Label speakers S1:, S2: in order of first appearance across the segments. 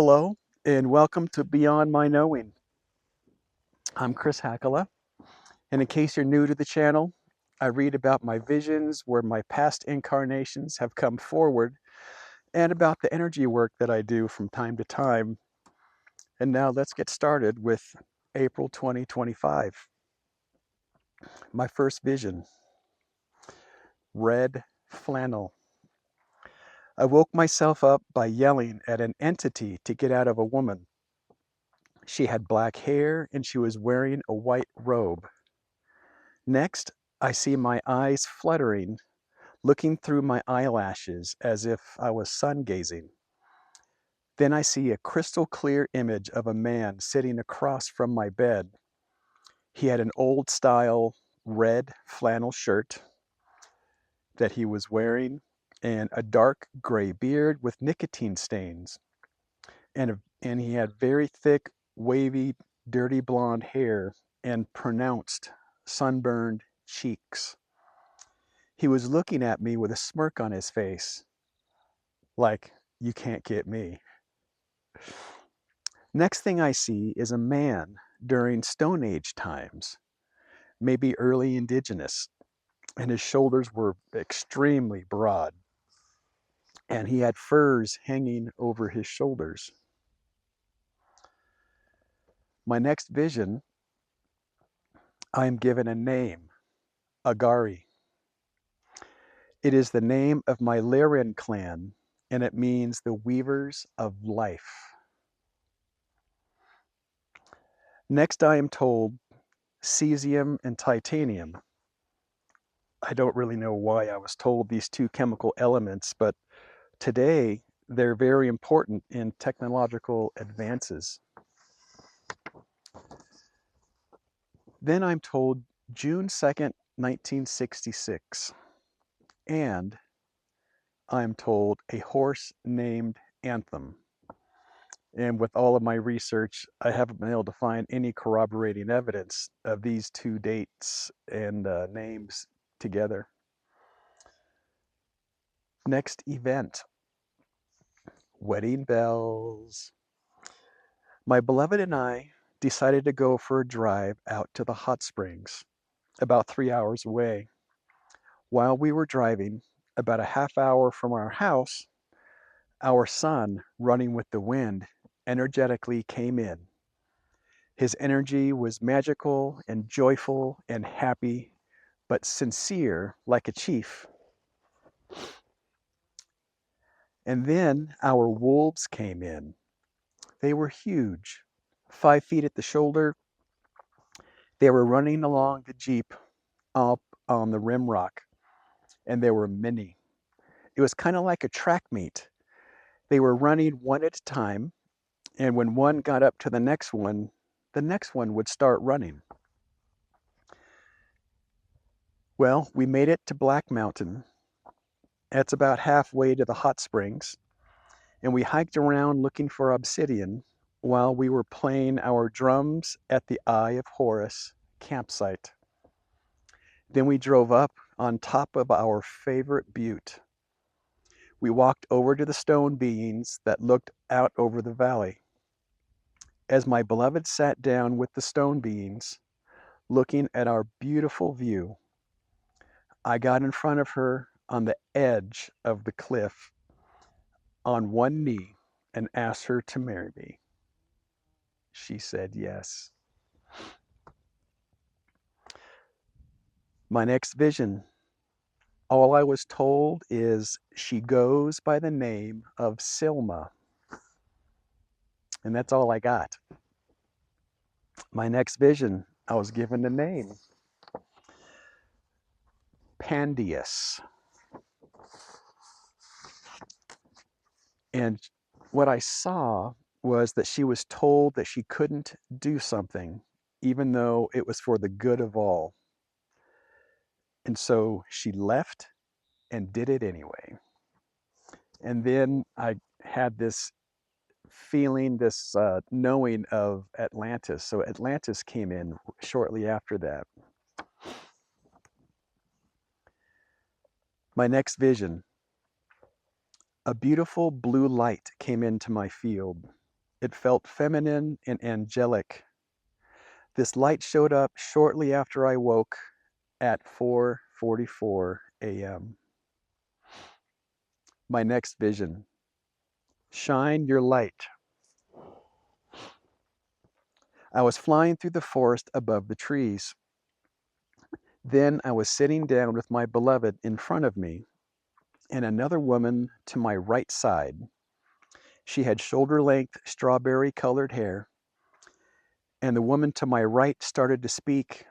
S1: Hello, and welcome to Beyond My Knowing. I'm Chris Hackala, and in case you're new to the channel, I read about my visions where my past incarnations have come forward and about the energy work that I do from time to time. And now let's get started with April 2025. My first vision, red flannel. I woke myself up by yelling at an entity to get out of a woman. She had black hair and she was wearing a white robe. Next, I see my eyes fluttering, looking through my eyelashes as if I was sun gazing. Then I see a crystal clear image of a man sitting across from my bed. He had an old style red flannel shirt that he was wearing and a dark gray beard with nicotine stains. And he had very thick, wavy, dirty blonde hair and pronounced sunburned cheeks. He was looking at me with a smirk on his face, like, you can't get me. Next thing I see is a man during Stone Age times, maybe early indigenous, and his shoulders were extremely broad, and he had furs hanging over his shoulders. My next vision, I am given a name, Agari. It is the name of my Lyran clan, and it means the weavers of life. Next, I am told cesium and titanium. I don't really know why I was told these two chemical elements, but today they're very important in technological advances. Then I'm told June 2nd, 1966, and I'm told a horse named Anthem. And with all of my research, I haven't been able to find any corroborating evidence of these two dates and names together. Next event, wedding bells. My beloved and I decided to go for a drive out to the hot springs, about 3 hours away. While we were driving, about a half hour from our house, our son, running with the wind, energetically came in. His energy was magical and joyful and happy, but sincere like a chief. And then our wolves came in. They were huge, 5 feet at the shoulder. They were running along the Jeep up on the rim rock, and there were many. It was kind of like a track meet. They were running one at a time, and when one got up to the next one would start running. Well, we made it to Black Mountain. It's about halfway to the hot springs, and we hiked around looking for obsidian while we were playing our drums at the Eye of Horus campsite. Then we drove up on top of our favorite butte. We walked over to the stone beams that looked out over the valley. As my beloved sat down with the stone beams, looking at our beautiful view, I got in front of her on the edge of the cliff on one knee and asked her to marry me. She said yes. My next vision, all I was told is she goes by the name of Silma. And that's all I got. My next vision, I was given a name, Pandius. And what I saw was that she was told that she couldn't do something, even though it was for the good of all. And so she left and did it anyway. And then I had this feeling, this knowing of Atlantis. So Atlantis came in shortly after that. My next vision, a beautiful blue light came into my field. It felt feminine and angelic. This light showed up shortly after I woke at 4:44 a.m. My next vision. Shine your light. I was flying through the forest above the trees. Then I was sitting down with my beloved in front of me and another woman to my right side. She had shoulder-length strawberry-colored hair, and the woman to my right started to speak.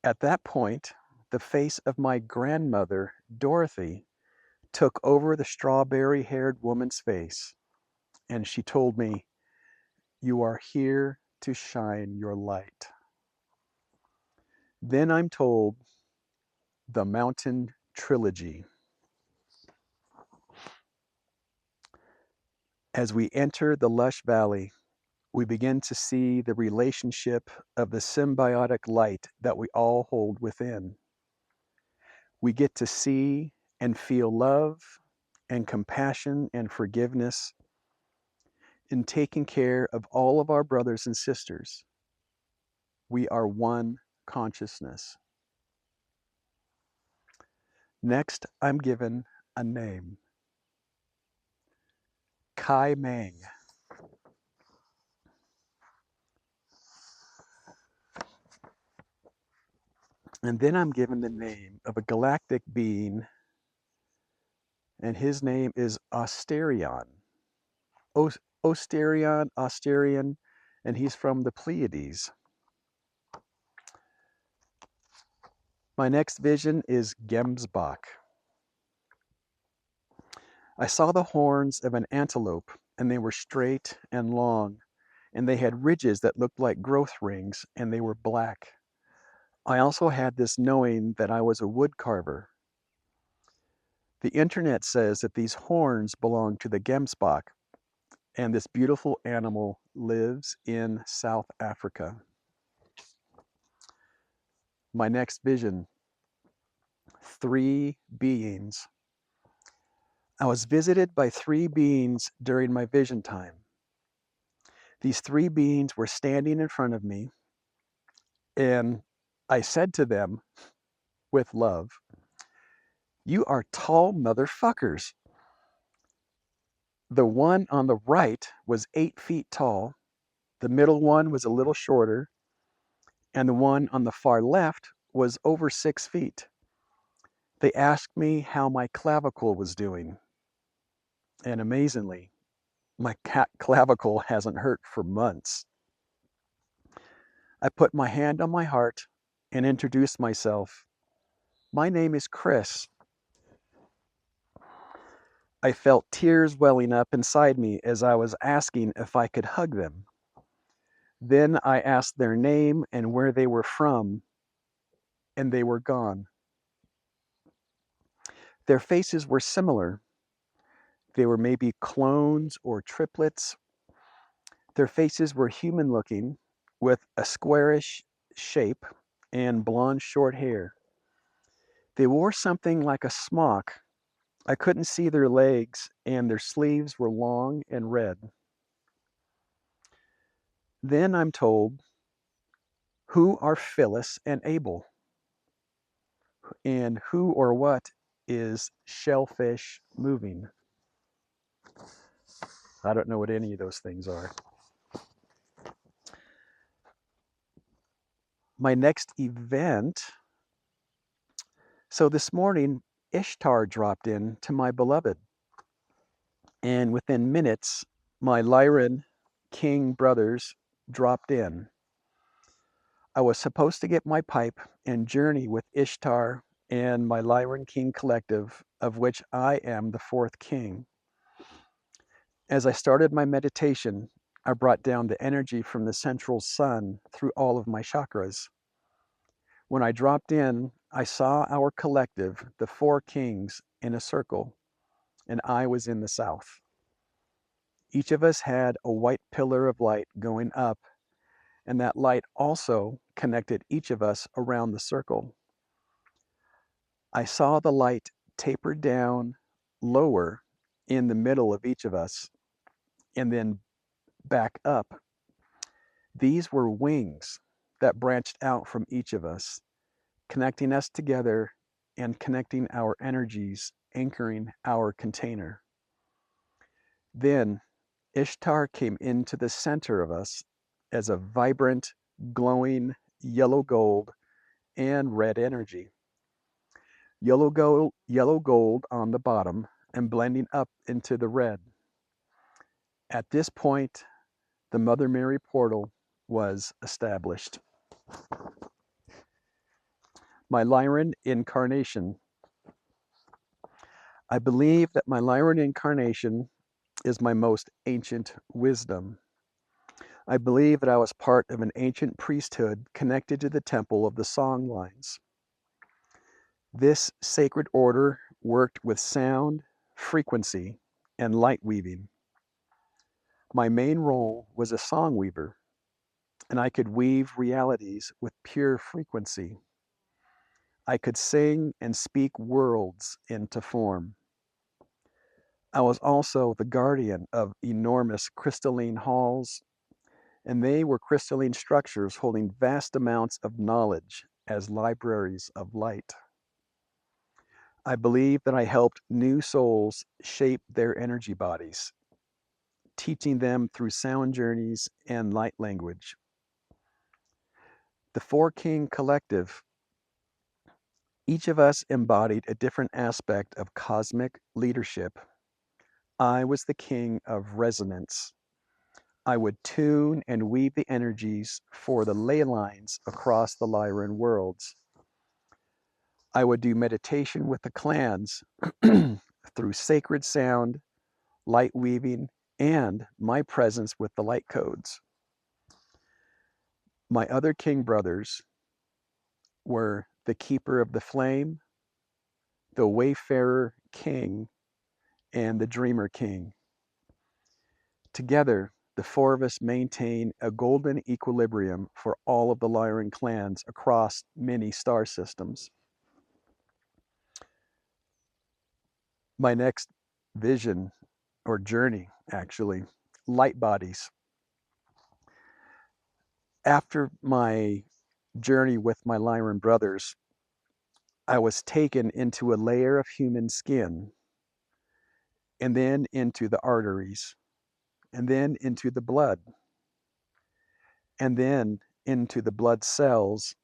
S1: At that point, the face of my grandmother, Dorothy, took over the strawberry-haired woman's face, and she told me, "You are here to shine your light." Then I'm told the Mountain Trilogy. As we enter the lush valley, we begin to see the relationship of the symbiotic light that we all hold within. We get to see and feel love and compassion and forgiveness in taking care of all of our brothers and sisters. We are one consciousness. Next, I'm given a name. Kai Meng. And then I'm given the name of a galactic being, and his name is Asterion. Asterion, and he's from the Pleiades. My next vision is Gemsbach. I saw the horns of an antelope, and they were straight and long, and they had ridges that looked like growth rings, and they were black. I also had this knowing that I was a wood carver. The internet says that these horns belong to the Gemsbach, and this beautiful animal lives in South Africa. My next vision, 3 beings. I was visited by 3 beings during my vision time. These 3 beings were standing in front of me, and I said to them with love, "You are tall motherfuckers." The one on the right was 8 feet tall, the middle one was a little shorter, and the one on the far left was over 6 feet. They asked me how my clavicle was doing, and amazingly, my clavicle hasn't hurt for months. I put my hand on my heart and introduced myself. "My name is Chris." I felt tears welling up inside me as I was asking if I could hug them. Then I asked their name and where they were from, and they were gone. Their faces were similar. They were maybe clones or triplets. Their faces were human-looking, with a squarish shape and blonde short hair. They wore something like a smock. I couldn't see their legs, and their sleeves were long and red. Then I'm told, who are Phyllis and Abel? And who or what is shellfish moving? I don't know what any of those things are. My next event. So this morning, Ishtar dropped in to my beloved. And within minutes, my Lyran King brothers dropped in. I was supposed to get my pipe and journey with Ishtar and my Lyran King collective, of which I am the 4th king. As I started my meditation, I brought down the energy from the central sun through all of my chakras. When I dropped in, I saw our collective, the 4 kings, in a circle, and I was in the south. Each of us had a white pillar of light going up, and that light also connected each of us around the circle. I saw the light taper down lower in the middle of each of us, and then back up. These were wings that branched out from each of us, connecting us together and connecting our energies, anchoring our container. Then Ishtar came into the center of us as a vibrant, glowing yellow gold and red energy. Yellow gold on the bottom and blending up into the red. At this point, the Mother Mary portal was established. My Lyran incarnation. I believe that my Lyran incarnation is my most ancient wisdom. I believe that I was part of an ancient priesthood connected to the temple of the song lines. This sacred order worked with sound, frequency, and light weaving. My main role was a song weaver, and I could weave realities with pure frequency. I could sing and speak worlds into form. I was also the guardian of enormous crystalline halls, and they were crystalline structures holding vast amounts of knowledge as libraries of light. I believe that I helped new souls shape their energy bodies, teaching them through sound journeys and light language. The Four King Collective, each of us embodied a different aspect of cosmic leadership. I was the king of resonance. I would tune and weave the energies for the ley lines across the Lyran worlds. I would do meditation with the clans through sacred sound, light weaving, and my presence with the light codes. My other king brothers were the Keeper of the Flame, the Wayfarer King, and the Dreamer King. Together, the four of us maintain a golden equilibrium for all of the Lyran clans across many star systems. My next vision, or journey actually, light bodies. After my journey with my Lyran brothers, I was taken into a layer of human skin, and then into the arteries, and then into the blood, and then into the blood cells,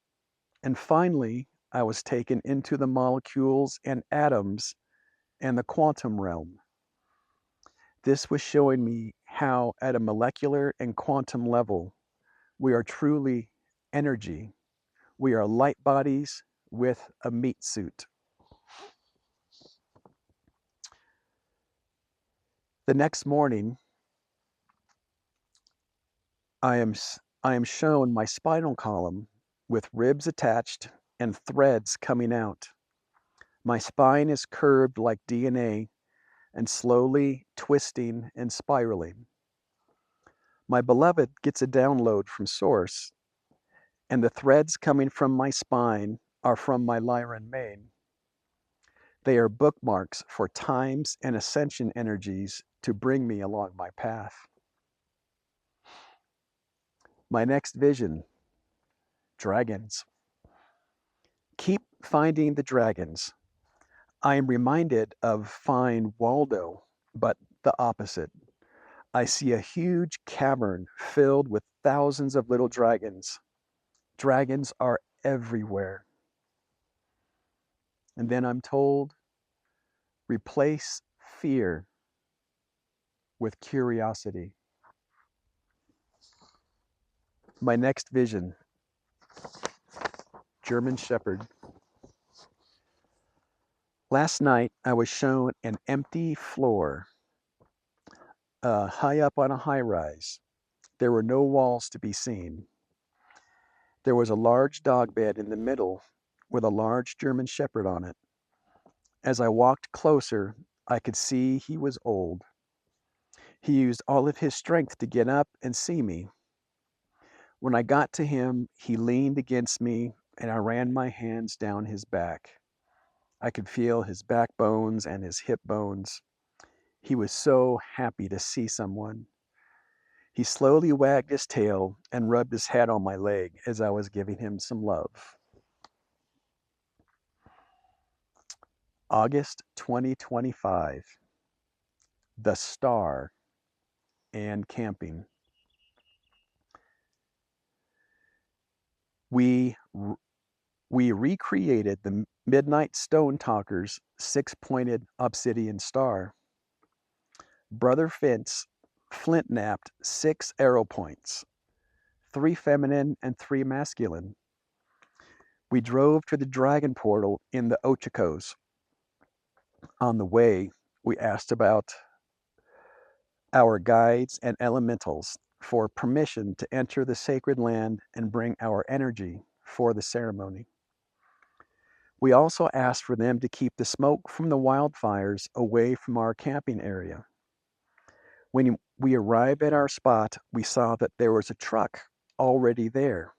S1: and finally, I was taken into the molecules and atoms and the quantum realm. This was showing me how, at a molecular and quantum level, we are truly energy. We are light bodies with a meat suit. The next morning, I am shown my spinal column with ribs attached and threads coming out. My spine is curved like DNA and slowly twisting and spiraling. My beloved gets a download from Source, and the threads coming from my spine are from my Lyran mane. They are bookmarks for times and ascension energies to bring me along my path. My next vision, dragons. Keep finding the dragons. I am reminded of Find Waldo, but the opposite. I see a huge cavern filled with thousands of little dragons. Dragons are everywhere. And then I'm told, replace fear with curiosity. My next vision, German Shepherd. Last night, I was shown an empty floor, high up on a high rise. There were no walls to be seen. There was a large dog bed in the middle with a large German Shepherd on it. As I walked closer, I could see he was old. He used all of his strength to get up and see me. When I got to him, he leaned against me and I ran my hands down his back. I could feel his backbones and his hip bones. He was so happy to see someone. He slowly wagged his tail and rubbed his head on my leg as I was giving him some love. August 2025. The Star and camping. We recreated the Midnight Stone Talker's six-pointed obsidian star. Brother flint napped 6 arrow points, 3 feminine and 3 masculine. We drove to the dragon portal in the Ochakos. On the way, we asked about our guides and elementals for permission to enter the sacred land and bring our energy for the ceremony. We also asked for them to keep the smoke from the wildfires away from our camping area. When we arrived at our spot, we saw that there was a truck already there.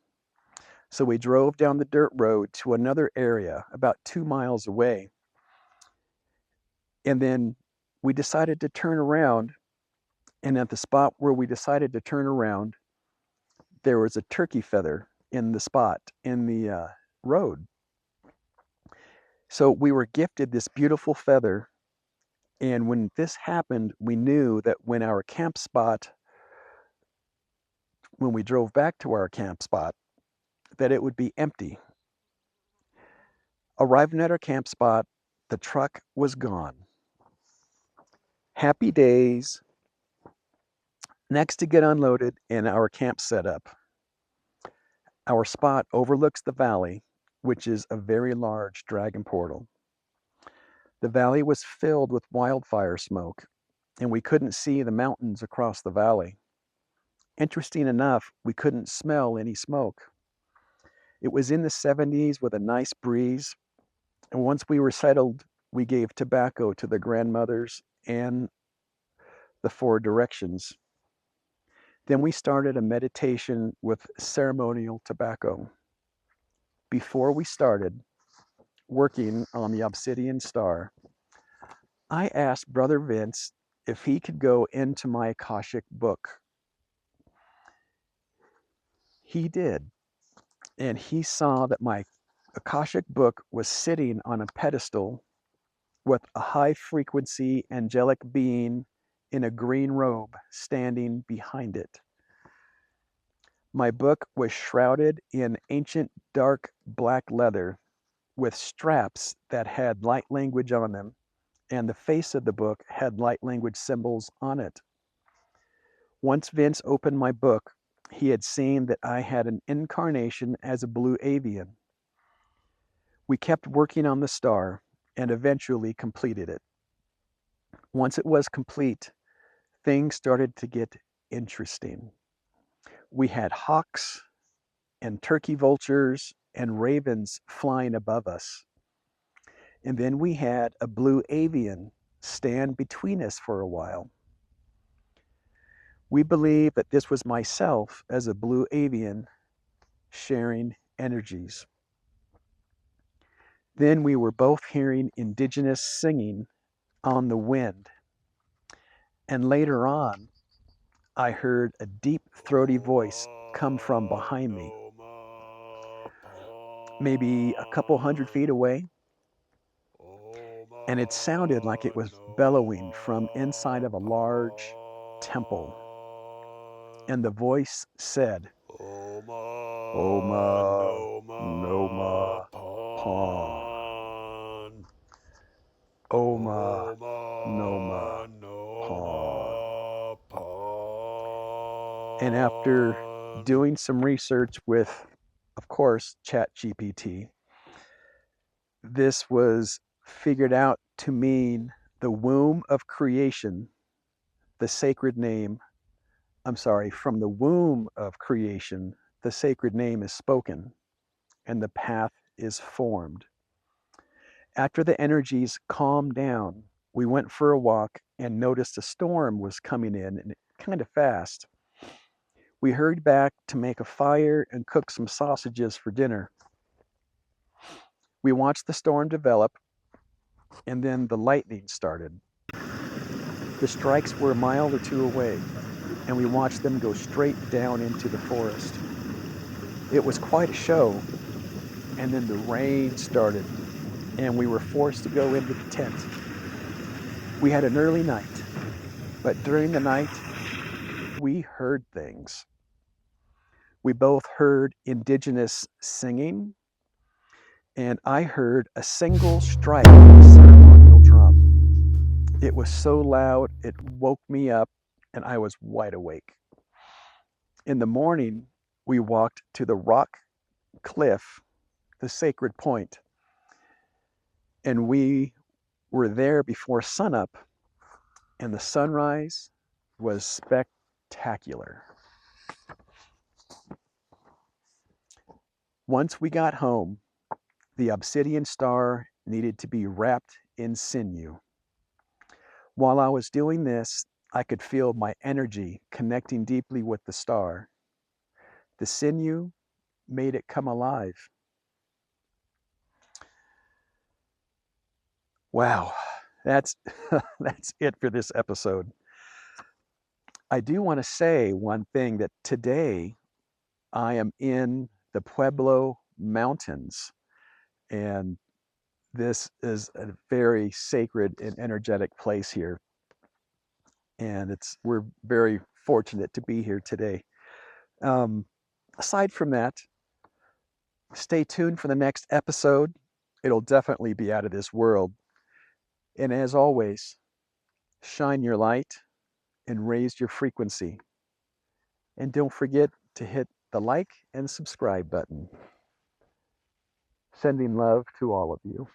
S1: So we drove down the dirt road to another area about 2 miles away. And then we decided to turn around. And at the spot where we decided to turn around, there was a turkey feather in the spot in the road. So we were gifted this beautiful feather. And when this happened, we knew that when we drove back to our camp spot, that it would be empty. Arriving at our camp spot, the truck was gone. Happy days. Next to get unloaded and our camp set up. Our spot overlooks the valley, which is a very large dragon portal. The valley was filled with wildfire smoke, and we couldn't see the mountains across the valley. Interesting enough, we couldn't smell any smoke. It was in the 70s with a nice breeze, and once we were settled, we gave tobacco to the grandmothers and the 4 directions. Then we started a meditation with ceremonial tobacco. Before we started working on the obsidian star, I asked Brother Vince if he could go into my Akashic book. He did, and he saw that my Akashic book was sitting on a pedestal with a high-frequency angelic being in a green robe standing behind it. My book was shrouded in ancient dark black leather with straps that had light language on them, and the face of the book had light language symbols on it. Once Vince opened my book, he had seen that I had an incarnation as a Blue Avian. We kept working on the star and eventually completed it. Once it was complete, things started to get interesting. We had hawks and turkey vultures and ravens flying above us. And then we had a Blue Avian stand between us for a while. We believe that this was myself as a Blue Avian sharing energies. Then we were both hearing indigenous singing on the wind. And later on, I heard a deep, throaty voice come from behind me, maybe a couple 100 feet away. And it sounded like it was bellowing from inside of a large temple. And the voice said, Oma Noma Pon. Oma Noma Pon. And after doing some research with, of course, ChatGPT, this was figured out to mean the womb of creation, the sacred name. From the womb of creation, the sacred name is spoken and the path is formed. After the energies calmed down, we went for a walk and noticed a storm was coming in and kind of fast. We hurried back to make a fire and cook some sausages for dinner. We watched the storm develop, and then the lightning started. The strikes were a mile or 2 away, and we watched them go straight down into the forest. It was quite a show, and then the rain started, and we were forced to go into the tent. We had an early night, but during the night, we heard things. We both heard indigenous singing, and I heard a single strike of a ceremonial drum. It was so loud, it woke me up, and I was wide awake. In the morning, we walked to the rock cliff, the sacred point, and we were there before sunup, and the sunrise was spectacular. Once we got home, the obsidian star needed to be wrapped in sinew. While I was doing this, I could feel my energy connecting deeply with the star. The sinew made it come alive. Wow, that's that's it for this episode. I do want to say one thing, that today I am in the Pueblo Mountains, and this is a very sacred and energetic place here. And we're very fortunate to be here today. Um, aside from that, stay tuned for the next episode. It'll definitely be out of this world. And as always, shine your light and raise your frequency. And don't forget to hit the like and subscribe button. Sending love to all of you.